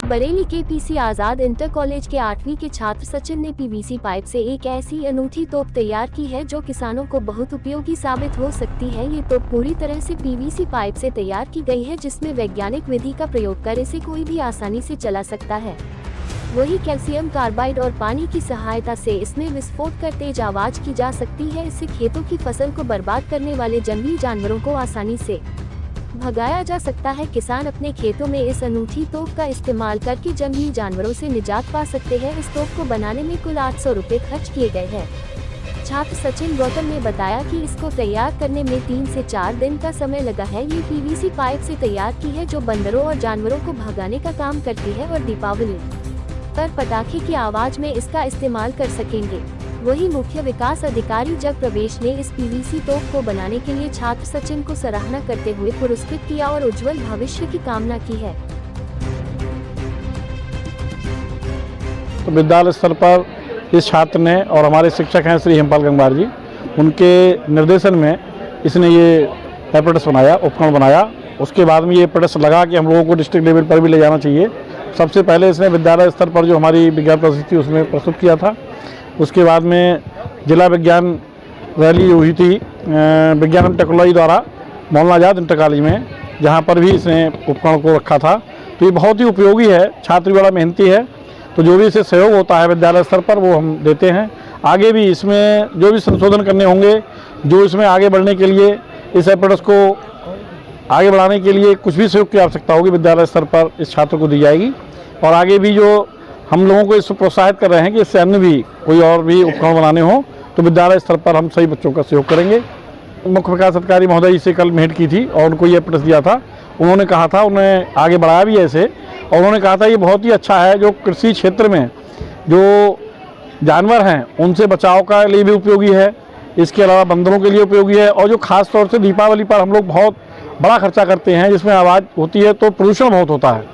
बरेली के पीसी आजाद inter college के 8वीं के छात्र सचिन ने पीवीसी पाइप से एक ऐसी अनूठी तोप तैयार की है जो किसानों को बहुत उपयोगी साबित हो सकती है। ये तोप पूरी तरह से पीवीसी पाइप से तैयार की गई है, जिसमें वैज्ञानिक विधि का प्रयोग कर इसे कोई भी आसानी से चला सकता है। वही कैल्शियम कार्बाइड और पानी की सहायता से इसमें विस्फोट कर तेज आवाज की जा सकती है। इससे खेतों की फसल को बर्बाद करने वाले जंगली जानवरों को आसानी से भगाया जा सकता है। किसान अपने खेतों में इस अनूठी तोप का इस्तेमाल करके जंगली जानवरों से निजात पा सकते हैं। इस तोप को बनाने में कुल 800 रुपए खर्च किए गए हैं। छात्र सचिन गौतम ने बताया कि इसको तैयार करने में 3 से 4 दिन का समय लगा है। ये पीवीसी पाइप से तैयार की है जो बंदरों और जानवरों को भगाने का काम करती है और दीपावली पर पटाखे की आवाज में इसका इस्तेमाल कर सकेंगे। वही मुख्य विकास अधिकारी जग प्रवेश ने इस पीवीसी तोप को बनाने के लिए छात्र सचिन को सराहना करते हुए पुरस्कृत किया और उज्जवल भविष्य की कामना की है। तो विद्यालय स्तर पर इस छात्र ने और हमारे शिक्षक हैं श्री हेमपाल गंगवार जी, उनके निर्देशन में इसने ये एप्रेटिस बनाया, उपकरण बनाया। उसके बाद में ये एप्रेटिस लगा कि हम लोगों को डिस्ट्रिक्ट लेवल पर भी ले जाना चाहिए। सबसे पहले इसने विद्यालय स्तर पर जो हमारी विज्ञान प्रस्तुति थी उसमें प्रस्तुत किया था। उसके बाद में जिला विज्ञान रैली हुई थी विज्ञान एवं टेक्नोलॉजी द्वारा मौलाना आजाद इंटर कॉलेज में, जहाँ पर भी इसने उपकरण को रखा था। तो ये बहुत ही उपयोगी है, छात्र भी बड़ा मेहनती है, तो जो भी इसे सहयोग होता है विद्यालय स्तर पर वो हम देते हैं। आगे भी इसमें जो भी संशोधन करने होंगे, जो इसमें आगे बढ़ने के लिए, इस एप्रेटिस को आगे बढ़ाने के लिए कुछ भी सहयोग की आवश्यकता होगी विद्यालय स्तर पर इस छात्र को दी जाएगी। और आगे भी जो हम लोगों को इसको प्रोत्साहित कर रहे हैं कि इससे अन्य भी कोई और भी उपकरण बनाने हो तो विद्यालय स्तर पर हम सभी बच्चों का सहयोग करेंगे। मुख्य विकास अधिकारी महोदय जी से कल भेंट की थी और उनको ये एप्रेटिस दिया था। उन्होंने कहा था, उन्हें आगे बढ़ाया भी ऐसे, और उन्होंने कहा था ये बहुत ही अच्छा है, जो कृषि क्षेत्र में जो जानवर हैं उनसे बचाव का लिए भी उपयोगी है, इसके अलावा बंदरों के लिए उपयोगी है। और जो खास तौर से दीपावली पर हम लोग बहुत बड़ा खर्चा करते हैं जिसमें आवाज़ होती है तो प्रदूषण बहुत होता है,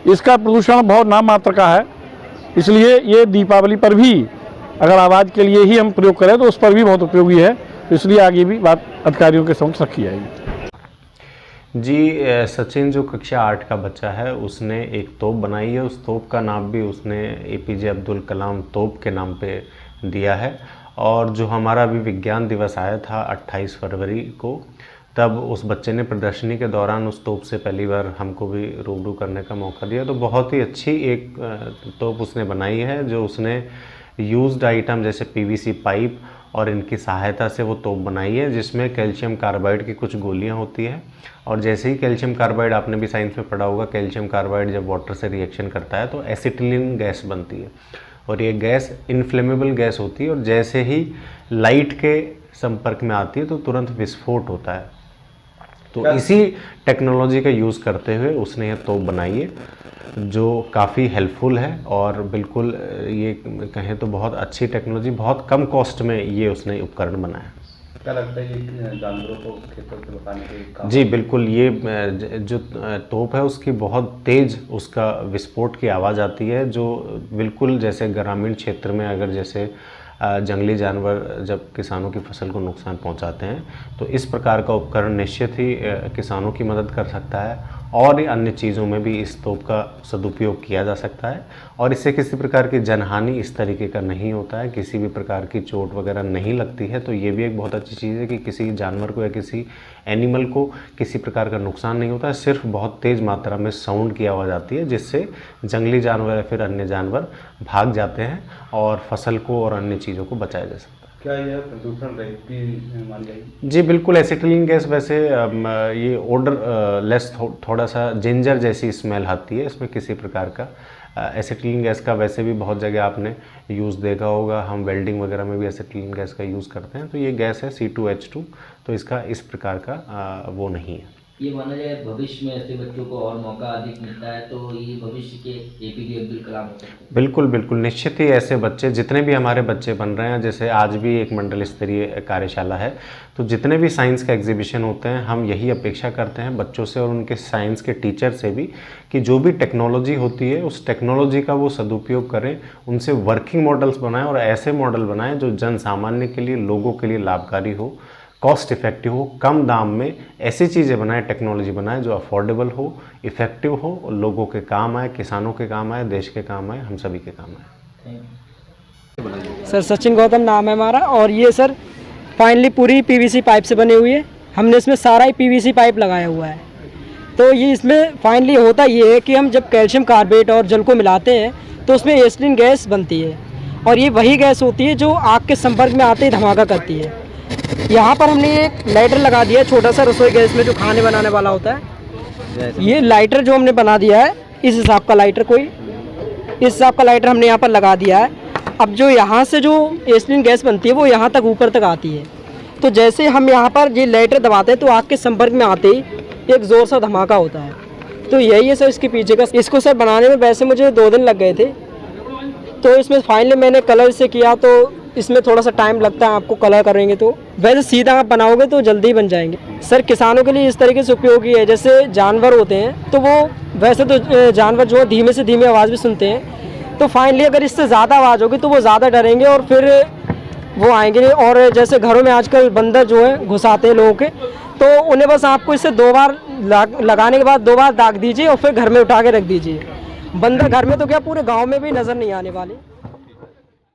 इसका प्रदूषण बहुत नाम मात्र का है, इसलिए ये दीपावली पर भी अगर आवाज़ के लिए ही हम प्रयोग करें तो उस पर भी बहुत उपयोगी है। तो इसलिए आगे भी बात अधिकारियों के समक्ष रखी जाएगी। जी, सचिन जो कक्षा 8 का बच्चा है उसने एक तोप बनाई है। उस तोप का नाम भी उसने APJ अब्दुल कलाम तोप के नाम पे दिया है। और जो हमारा अभी विज्ञान दिवस आया था 28 फरवरी को, तब उस बच्चे ने प्रदर्शनी के दौरान उस तोप से पहली बार हमको भी रूबरू करने का मौका दिया। तो बहुत ही अच्छी एक तोप उसने बनाई है, जो उसने यूज्ड आइटम जैसे PVC पाइप और इनकी सहायता से वो तोप बनाई है, जिसमें कैल्शियम कार्बाइड की कुछ गोलियां होती हैं। और जैसे ही कैल्शियम कार्बाइड, आपने भी साइंस में पढ़ा होगा, कैल्शियम कार्बाइड जब वाटर से रिएक्शन करता है तो एसिटिलीन गैस बनती है, और ये गैस इनफ्लेमेबल गैस होती है, और जैसे ही लाइट के संपर्क में आती है तो तुरंत विस्फोट होता है। तो इसी टेक्नोलॉजी का यूज़ करते हुए उसने ये तोप बनाई है जो काफ़ी हेल्पफुल है, और बिल्कुल ये कहें तो बहुत अच्छी टेक्नोलॉजी, बहुत कम कॉस्ट में ये उसने उपकरण बनाया। क्या लगता है ये जानवरों को खेतों से बचाने के काम? जी बिल्कुल, ये जो तोप है उसकी बहुत तेज़ उसका विस्फोट की आवाज़ आती है, जो बिल्कुल जैसे ग्रामीण क्षेत्र में अगर जैसे जंगली जानवर जब किसानों की फसल को नुकसान पहुंचाते हैं तो इस प्रकार का उपकरण निश्चित ही किसानों की मदद कर सकता है। और अन्य चीज़ों में भी इस तोप का सदुपयोग किया जा सकता है, और इससे किसी प्रकार की जनहानि इस तरीके का नहीं होता है, किसी भी प्रकार की चोट वगैरह नहीं लगती है। तो ये भी एक बहुत अच्छी चीज़ है कि किसी जानवर को या किसी एनिमल को किसी प्रकार का नुकसान नहीं होता है। सिर्फ बहुत तेज़ मात्रा में साउंड की आवाज़ आती है, जिससे जंगली जानवर या फिर अन्य जानवर भाग जाते हैं और फसल को और अन्य चीज़ों को बचाया जा सकता है। क्या यह प्रदूषण रहित भी मान जाएगी? जी बिल्कुल, एसिटिलीन गैस वैसे ये ओडर लेस थोड़ा सा जिंजर जैसी स्मेल आती है, इसमें किसी प्रकार का एसिटिलीन गैस का वैसे भी बहुत जगह आपने यूज़ देखा होगा, हम वेल्डिंग वगैरह में भी एसिटिलीन गैस का यूज़ करते हैं। तो ये गैस है C2H2, तो इसका इस प्रकार का वो नहीं है। ये माना जाए भविष्य में ऐसे बच्चों को और मौका अधिक मिलता है तो ये भविष्य के APJ अब्दुल कलाम हो सकते हैं। बिल्कुल बिल्कुल, निश्चित ही ऐसे बच्चे जितने भी हमारे बच्चे बन रहे हैं, जैसे आज भी एक मंडल स्तरीय कार्यशाला है, तो जितने भी साइंस का एग्जीबिशन होते हैं हम यही अपेक्षा करते हैं बच्चों से और उनके साइंस के टीचर से भी कि जो भी टेक्नोलॉजी होती है उस टेक्नोलॉजी का वो सदुपयोग करें, उनसे वर्किंग मॉडल्स बनाएं और ऐसे मॉडल बनाएं जो जन सामान्य के लिए, लोगों के लिए लाभकारी हो। कॉस्ट इफ़ेक्टिव हो, कम दाम में ऐसी चीज़ें बनाएं, टेक्नोलॉजी बनाएं जो अफोर्डेबल हो, इफ़ेक्टिव हो, लोगों के काम आए, किसानों के काम आए, देश के काम आए, हम सभी के काम आए। सर सचिन गौतम नाम है हमारा, और ये सर फाइनली पूरी पीवीसी पाइप से बनी हुई है। हमने इसमें सारा ही पीवीसी पाइप लगाया हुआ है। तो ये इसमें फाइनली होता ये है कि हम जब कैल्शियम कार्बेट और जल को मिलाते हैं तो उसमें एसिटिन गैस बनती है, और ये वही गैस होती है जो आग के संपर्क में आते ही धमाका करती है। यहाँ पर हमने एक लाइटर लगा दिया है, छोटा सा रसोई गैस में जो खाने बनाने वाला होता है। ये लाइटर जो हमने बना दिया है, इस हिसाब का लाइटर, कोई इस हिसाब का लाइटर हमने यहाँ पर लगा दिया है। अब जो यहाँ से जो एसिटिन गैस बनती है वो यहाँ तक ऊपर तक आती है। तो जैसे हम यहाँ पर ये लाइटर दबाते हैं तो आग के संपर्क में आते ही एक ज़ोर सा धमाका होता है। तो यही है सर इसके पीछे का। इसको सर बनाने में वैसे मुझे 2 दिन लग गए थे। तो इसमें फाइनली मैंने कलर से किया, तो इसमें थोड़ा सा टाइम लगता है आपको कलर करेंगे तो। वैसे सीधा आप बनाओगे तो जल्दी बन जाएंगे। सर किसानों के लिए इस तरीके से उपयोगी है, जैसे जानवर होते हैं तो वो वैसे तो जानवर जो है धीमे से धीमे आवाज़ भी सुनते हैं। तो फाइनली अगर इससे ज़्यादा आवाज़ होगी तो वो ज़्यादा डरेंगे और फिर वो आएंगे। और जैसे घरों में आजकल बंदर जो है घुस आते हैं लोगों के, तो उन्हें बस आपको इससे 2 बार लगाने के बाद 2 बार दाग दीजिए और फिर घर में उठा के रख दीजिए। बंदर घर में तो क्या पूरे गांव में भी नज़र नहीं आने वाले।